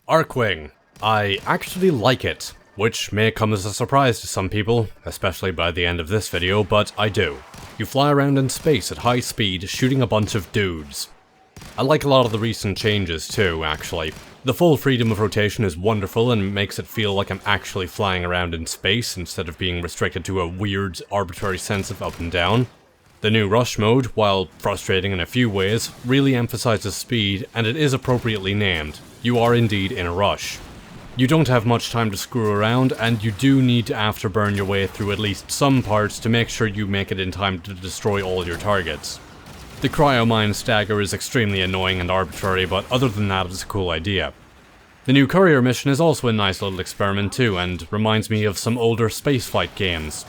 Archwing. I actually like it, which may come as a surprise to some people, especially by the end of this video, but I do. You fly around in space at high speed, shooting a bunch of dudes. I like a lot of the recent changes too, actually. The full freedom of rotation is wonderful and makes it feel like I'm actually flying around in space instead of being restricted to a weird, arbitrary sense of up and down. The new rush mode, while frustrating in a few ways, really emphasizes speed, and it is appropriately named. You are indeed in a rush. You don't have much time to screw around, and you do need to afterburn your way through at least some parts to make sure you make it in time to destroy all your targets. The cryomine stagger is extremely annoying and arbitrary, but other than that, it's a cool idea. The new courier mission is also a nice little experiment too, and reminds me of some older spaceflight games.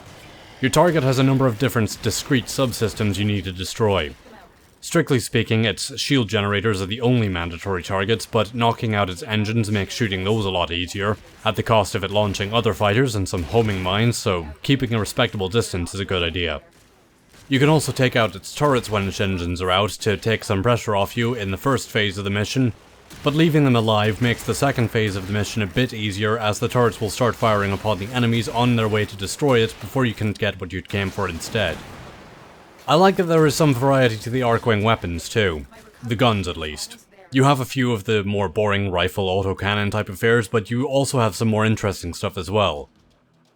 Your target has a number of different discrete subsystems you need to destroy. Strictly speaking, its shield generators are the only mandatory targets, but knocking out its engines makes shooting those a lot easier, at the cost of it launching other fighters and some homing mines, so keeping a respectable distance is a good idea. You can also take out its turrets when its engines are out to take some pressure off you in the first phase of the mission, but leaving them alive makes the second phase of the mission a bit easier, as the turrets will start firing upon the enemies on their way to destroy it before you can get what you came for instead. I like that there is some variety to the Archwing weapons too. The guns at least. You have a few of the more boring rifle autocannon type affairs, but you also have some more interesting stuff as well.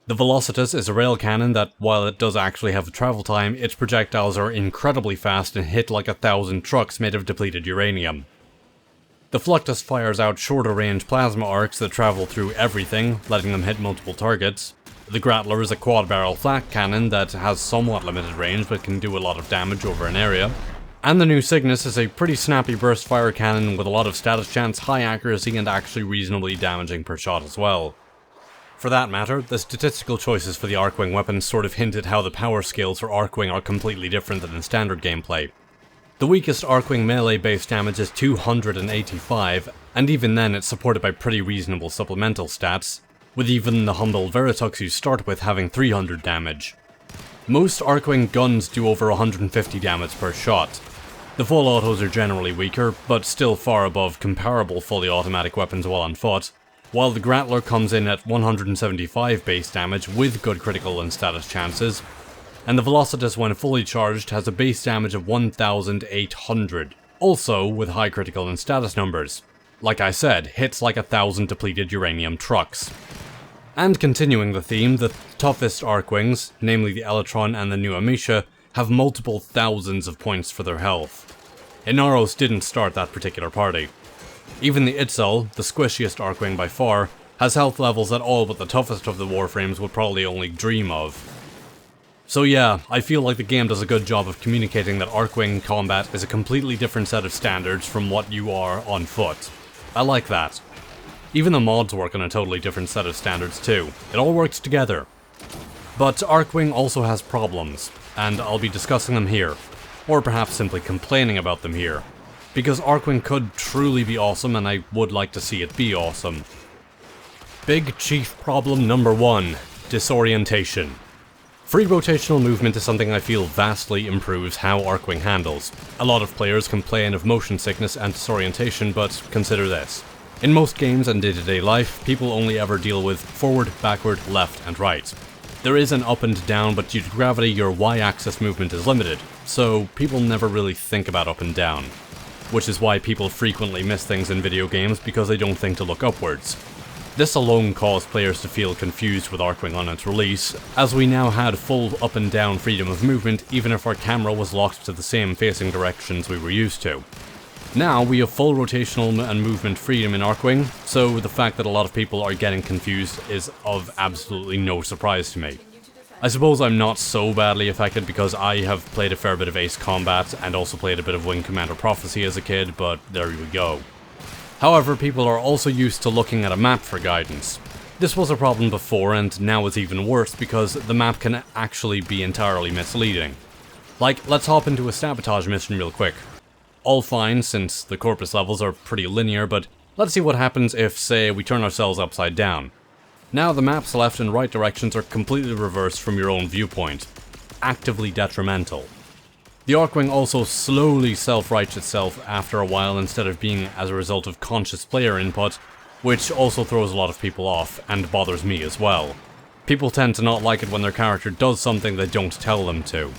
The Velocitus is a rail cannon that, while it does actually have a travel time, its projectiles are incredibly fast and hit like 1,000 trucks made of depleted uranium. The Fluctus fires out shorter range plasma arcs that travel through everything, letting them hit multiple targets. The Grattler is a quad barrel flak cannon that has somewhat limited range but can do a lot of damage over an area. And the new Cygnus is a pretty snappy burst fire cannon with a lot of status chance, high accuracy, and actually reasonably damaging per shot as well. For that matter, the statistical choices for the Archwing weapons sort of hint at how the power scales for Archwing are completely different than in standard gameplay. The weakest Archwing melee base damage is 285, and even then it's supported by pretty reasonable supplemental stats, with even the humble Veritux you start with having 300 damage. Most Archwing guns do over 150 damage per shot. The full autos are generally weaker, but still far above comparable fully automatic weapons while on foot, while the Grattler comes in at 175 base damage with good critical and status chances, and the Velocitus when fully charged has a base damage of 1,800, also with high critical and status numbers. Like I said, hits like 1,000 depleted uranium trucks. And continuing the theme, the toughest Archwings, namely the Elytron and the new Amisha, have multiple thousands of points for their health. Inaros didn't start that particular party. Even the Itzal, the squishiest Archwing by far, has health levels that all but the toughest of the Warframes would probably only dream of. So yeah, I feel like the game does a good job of communicating that Archwing combat is a completely different set of standards from what you are on foot. I like that. Even the mods work on a totally different set of standards too. It all works together. But Archwing also has problems, and I'll be discussing them here. Or perhaps simply complaining about them here. Because Archwing could truly be awesome, and I would like to see it be awesome. Big Chief Problem number 1. Disorientation. Free rotational movement is something I feel vastly improves how Archwing handles. A lot of players complain of motion sickness and disorientation, but consider this. In most games and day-to-day life, people only ever deal with forward, backward, left, and right. There is an up and down, but due to gravity your y-axis movement is limited, so people never really think about up and down. Which is why people frequently miss things in video games because they don't think to look upwards. This alone caused players to feel confused with Archwing on its release, as we now had full up and down freedom of movement even if our camera was locked to the same facing directions we were used to. Now we have full rotational and movement freedom in Archwing, so the fact that a lot of people are getting confused is of absolutely no surprise to me. I suppose I'm not so badly affected because I have played a fair bit of Ace Combat and also played a bit of Wing Commander Prophecy as a kid, but there we go. However, people are also used to looking at a map for guidance. This was a problem before, and now it's even worse because the map can actually be entirely misleading. Like, let's hop into a sabotage mission real quick. All fine since the corpus levels are pretty linear, but let's see what happens if, say, we turn ourselves upside down. Now the map's left and right directions are completely reversed from your own viewpoint. Actively detrimental. The Archwing also slowly self-rights itself after a while instead of being as a result of conscious player input, which also throws a lot of people off, and bothers me as well. People tend to not like it when their character does something they don't tell them to.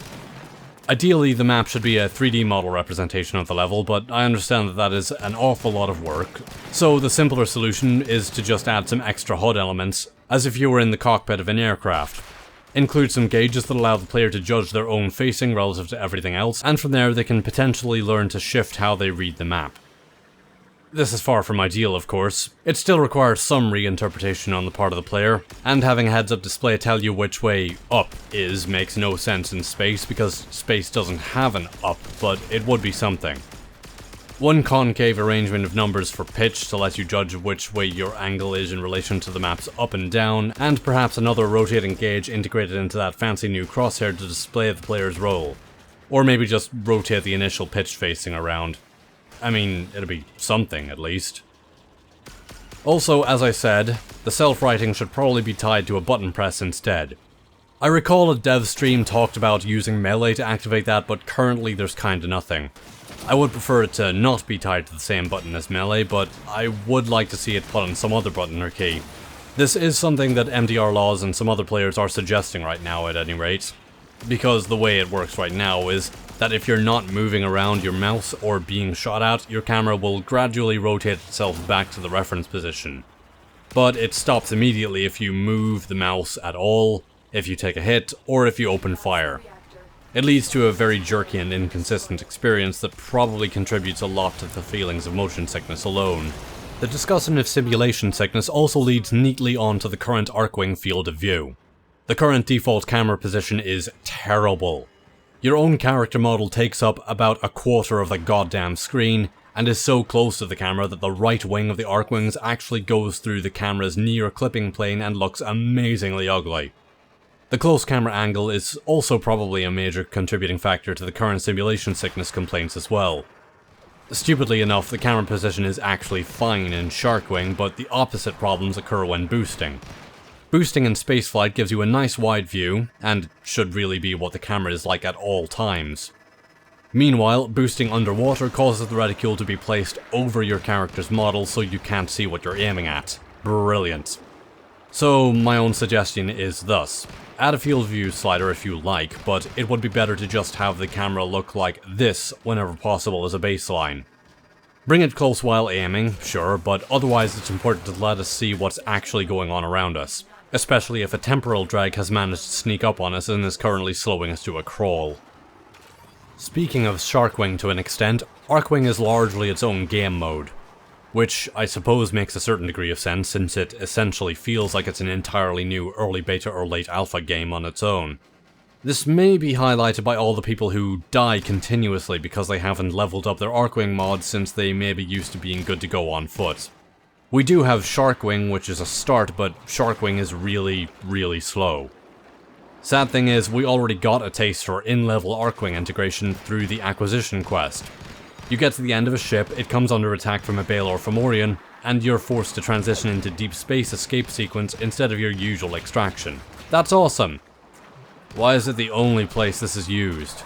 Ideally, the map should be a 3D model representation of the level, but I understand that that is an awful lot of work, so the simpler solution is to just add some extra HUD elements, as if you were in the cockpit of an aircraft. Include some gauges that allow the player to judge their own facing relative to everything else, and from there they can potentially learn to shift how they read the map. This is far from ideal, of course. It still requires some reinterpretation on the part of the player, and having a heads-up display tell you which way up is makes no sense in space, because space doesn't have an up, but it would be something. One concave arrangement of numbers for pitch to let you judge which way your angle is in relation to the map's up and down, and perhaps another rotating gauge integrated into that fancy new crosshair to display the player's roll. Or maybe just rotate the initial pitch facing around. I mean, it'll be something, at least. Also, as I said, the self-writing should probably be tied to a button press instead. I recall a dev stream talked about using melee to activate that, but currently there's kinda nothing. I would prefer it to not be tied to the same button as melee, but I would like to see it put on some other button or key. This is something that MDR Laws and some other players are suggesting right now at any rate. Because the way it works right now is that if you're not moving around your mouse or being shot at, your camera will gradually rotate itself back to the reference position. But it stops immediately if you move the mouse at all, if you take a hit, or if you open fire. It leads to a very jerky and inconsistent experience that probably contributes a lot to the feelings of motion sickness alone. The discussion of simulation sickness also leads neatly onto the current Archwing field of view. The current default camera position is terrible. Your own character model takes up about a quarter of the goddamn screen, and is so close to the camera that the right wing of the Archwings actually goes through the camera's near clipping plane and looks amazingly ugly. The close camera angle is also probably a major contributing factor to the current simulation sickness complaints as well. Stupidly enough, the camera position is actually fine in Archwing, but the opposite problems occur when boosting. Boosting in spaceflight gives you a nice wide view, and should really be what the camera is like at all times. Meanwhile, boosting underwater causes the reticule to be placed over your character's model so you can't see what you're aiming at. Brilliant. So my own suggestion is thus: add a field view slider if you like, but it would be better to just have the camera look like this whenever possible as a baseline. Bring it close while aiming, sure, but otherwise it's important to let us see what's actually going on around us. Especially if a temporal drag has managed to sneak up on us and is currently slowing us to a crawl. Speaking of Archwing to an extent, Archwing is largely its own game mode. Which I suppose makes a certain degree of sense since it essentially feels like it's an entirely new early beta or late alpha game on its own. This may be highlighted by all the people who die continuously because they haven't leveled up their Archwing mods since they may be used to being good to go on foot. We do have Archwing, which is a start, but Archwing is really, really slow. Sad thing is, we already got a taste for in-level Archwing integration through the acquisition quest. You get to the end of a ship, it comes under attack from a Baelor Fomorian, and you're forced to transition into deep space escape sequence instead of your usual extraction. That's awesome! Why is it the only place this is used?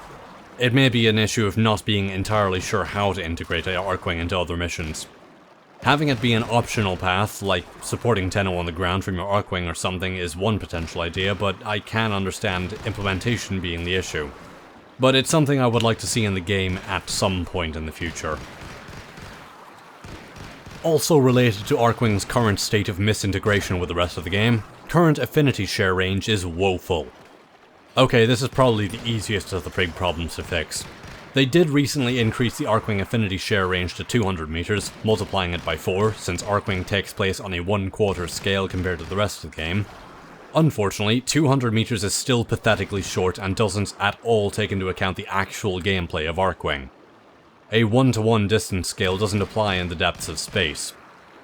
It may be an issue of not being entirely sure how to integrate Archwing into other missions. Having it be an optional path, like supporting Tenno on the ground from your Archwing or something, is one potential idea, but I can understand implementation being the issue. But it's something I would like to see in the game at some point in the future. Also related to Archwing's current state of misintegration with the rest of the game, current affinity share range is woeful. Okay, this is probably the easiest of the big problems to fix. They did recently increase the Archwing affinity share range to 200 meters, multiplying it by 4, since Archwing takes place on a 1/4 scale compared to the rest of the game. Unfortunately, 200 meters is still pathetically short and doesn't at all take into account the actual gameplay of Archwing. A 1-to-1 distance scale doesn't apply in the depths of space.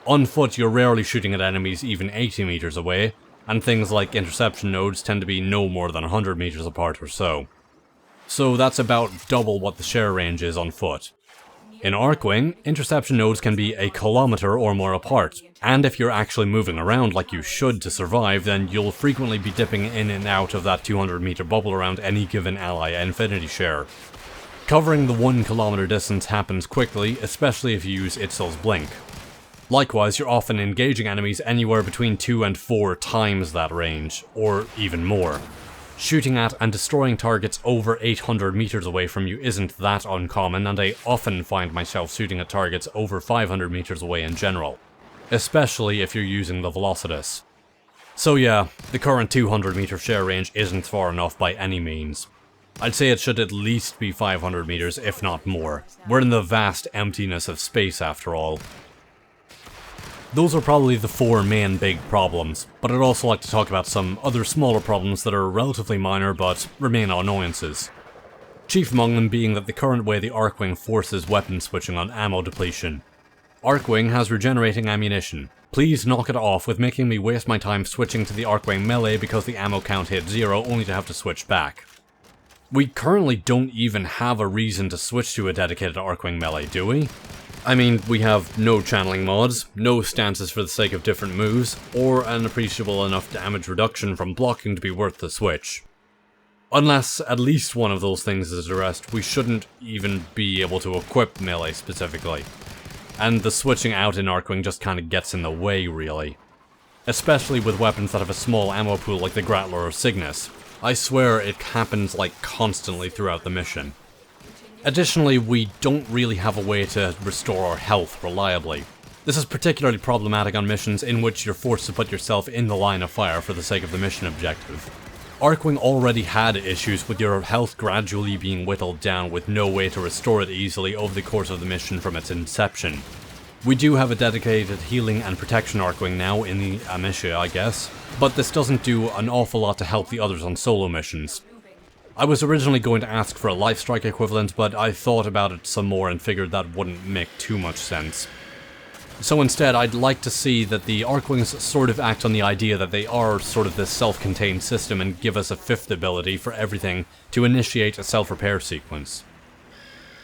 On foot, you're rarely shooting at enemies even 80 meters away, and things like interception nodes tend to be no more than 100 meters apart or so. So that's about double what the share range is on foot. In Archwing, interception nodes can be a kilometer or more apart, and if you're actually moving around like you should to survive, then you'll frequently be dipping in and out of that 200 meter bubble around any given ally affinity share. Covering the 1 kilometer distance happens quickly, especially if you use Itzel's Blink. Likewise, you're often engaging enemies anywhere between 2 and 4 times that range, or even more. Shooting at and destroying targets over 800 meters away from you isn't that uncommon, and I often find myself shooting at targets over 500 meters away in general, especially if you're using the Velocitus. So yeah, the current 200 meter share range isn't far enough by any means. I'd say it should at least be 500 meters, if not more. We're in the vast emptiness of space after all. Those are probably the 4 main big problems, but I'd also like to talk about some other smaller problems that are relatively minor but remain annoyances. Chief among them being that the current way the Archwing forces weapon switching on ammo depletion. Archwing has regenerating ammunition. Please knock it off with making me waste my time switching to the Archwing melee because the ammo count hit 0 only to have to switch back. We currently don't even have a reason to switch to a dedicated Archwing melee, do we? I mean, we have no channeling mods, no stances for the sake of different moves, or an appreciable enough damage reduction from blocking to be worth the switch. Unless at least one of those things is addressed, we shouldn't even be able to equip melee specifically. And the switching out in Archwing just kinda gets in the way, really. Especially with weapons that have a small ammo pool like the Grappler or Cygnus. I swear it happens like constantly throughout the mission. Additionally, we don't really have a way to restore our health reliably. This is particularly problematic on missions in which you're forced to put yourself in the line of fire for the sake of the mission objective. Archwing already had issues with your health gradually being whittled down with no way to restore it easily over the course of the mission from its inception. We do have a dedicated healing and protection Archwing now in the Amicia, I guess, but this doesn't do an awful lot to help the others on solo missions. I was originally going to ask for a life strike equivalent, but I thought about it some more and figured that wouldn't make too much sense. So instead, I'd like to see that the Archwings sort of act on the idea that they are sort of this self-contained system and give us a 5th ability for everything to initiate a self-repair sequence.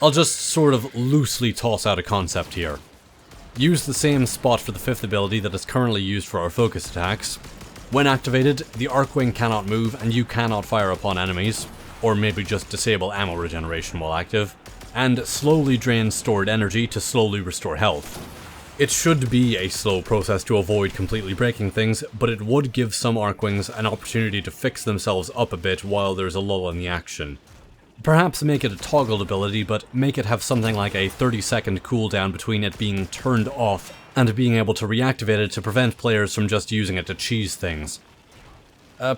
I'll just sort of loosely toss out a concept here. Use the same spot for the 5th ability that is currently used for our focus attacks. When activated, the Archwing cannot move and you cannot fire upon enemies, or maybe just disable ammo regeneration while active, and slowly drain stored energy to slowly restore health. It should be a slow process to avoid completely breaking things, but it would give some Archwings an opportunity to fix themselves up a bit while there's a lull in the action. Perhaps make it a toggled ability, but make it have something like a 30-second cooldown between it being turned off and being able to reactivate it to prevent players from just using it to cheese things.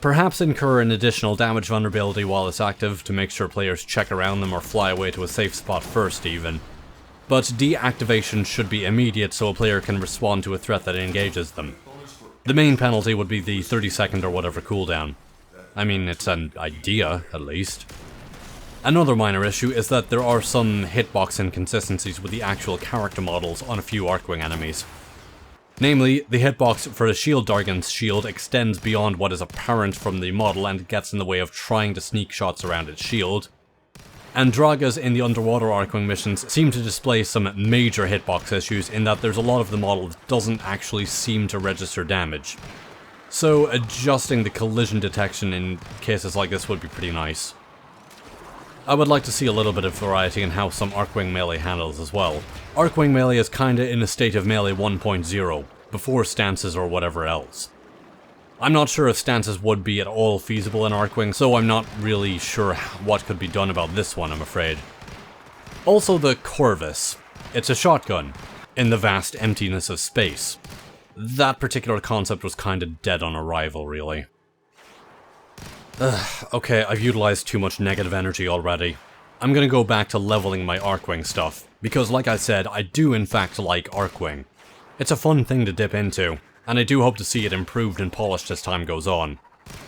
Perhaps incur an additional damage vulnerability while it's active to make sure players check around them or fly away to a safe spot first even. But deactivation should be immediate so a player can respond to a threat that engages them. The main penalty would be the 30-second or whatever cooldown. I mean, it's an idea, at least. Another minor issue is that there are some hitbox inconsistencies with the actual character models on a few Archwing enemies. Namely, the hitbox for a Shield Dargan's shield extends beyond what is apparent from the model and gets in the way of trying to sneak shots around its shield. And Draga's in the underwater Archwing missions seem to display some major hitbox issues in that there's a lot of the model that doesn't actually seem to register damage. So adjusting the collision detection in cases like this would be pretty nice. I would like to see a little bit of variety in how some Archwing melee handles as well. Archwing melee is kinda in a state of melee 1.0, before stances or whatever else. I'm not sure if stances would be at all feasible in Archwing, so I'm not really sure what could be done about this one, I'm afraid. Also the Corvus. It's a shotgun, in the vast emptiness of space. That particular concept was kinda dead on arrival, really. Okay, I've utilized too much negative energy already. I'm gonna go back to leveling my Archwing stuff, because like I said, I do in fact like Archwing. It's a fun thing to dip into, and I do hope to see it improved and polished as time goes on.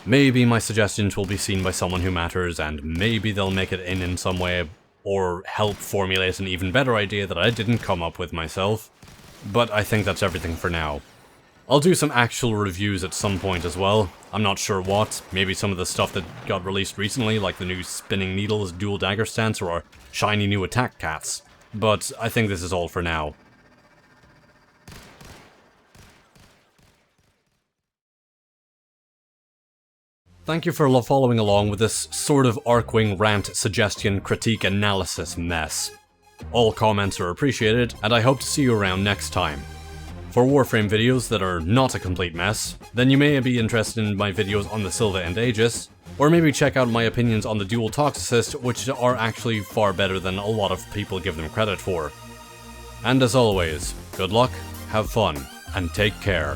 Maybe my suggestions will be seen by someone who matters, and maybe they'll make it in some way, or help formulate an even better idea that I didn't come up with myself. But I think that's everything for now. I'll do some actual reviews at some point as well. I'm not sure what. Maybe some of the stuff that got released recently, like the new Spinning Needles dual dagger stance or our shiny new attack cats. But I think this is all for now. Thank you for following along with this sort of Archwing rant, suggestion, critique, analysis mess. All comments are appreciated, and I hope to see you around next time. For Warframe videos that are not a complete mess, then you may be interested in my videos on the Sylva and Aegis, or maybe check out my opinions on the Dual Toxicist, which are actually far better than a lot of people give them credit for. And as always, good luck, have fun, and take care.